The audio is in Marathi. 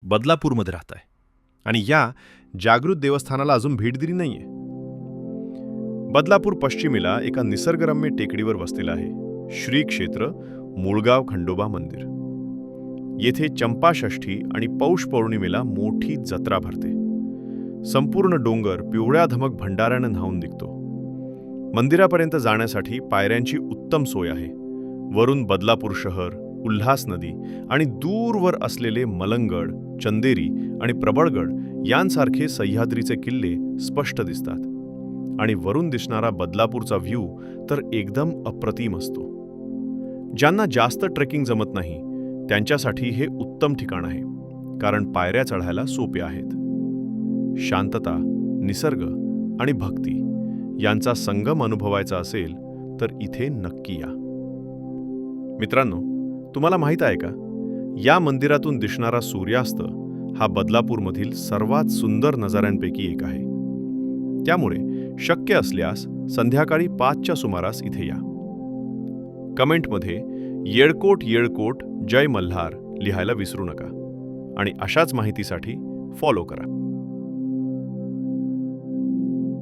बदलापूरमध्ये राहताय आणि या जागृत देवस्थानाला अजून भेट दिली नाहीये. बदलापूर पश्चिमेला एका निसर्गरम्य टेकडीवर वसलेलं आहे श्री क्षेत्र मुळगाव खंडोबा मंदिर. येथे चंपाषष्ठी आणि पौष पौर्णिमेला मोठी जत्रा भरते. संपूर्ण डोंगर पिवळ्या धमक भंडाऱ्यानं न्हाऊन निघतो. मंदिरापर्यंत जाण्यासाठी पायऱ्यांची उत्तम सोय आहे. वरून बदलापूर शहर, उल्हास नदी आणि दूरवर असलेले मलंगड, चंदेरी आणि प्रबळगड यांसारखे सह्याद्रीचे किल्ले स्पष्ट दिसतात. आणि वरून दिसणारा बदलापूरचा व्ह्यू तर एकदम अप्रतिम असतो. ज्यांना जास्त ट्रेकिंग जमत नाही त्यांच्यासाठी हे उत्तम ठिकाण आहे, कारण पायऱ्या चढायला सोप्या आहेत. शांतता, निसर्ग आणि भक्ती यांचा संगम अनुभवायचा असेल तर इथे नक्की या. मित्रांनो, तुम्हाला माहीत आहे का, या मंदिरातून दिसणारा सूर्यास्त हा बदलापूरमधील सर्वात सुंदर नजाऱ्यांपैकी एक आहे. त्यामुळे शक्य असल्यास संध्याकाळी 5च्या सुमारास इथे या. कमेंटमध्ये येळकोट येळकोट जय मल्हार लिहायला विसरू नका आणि अशाच माहितीसाठी फॉलो करा.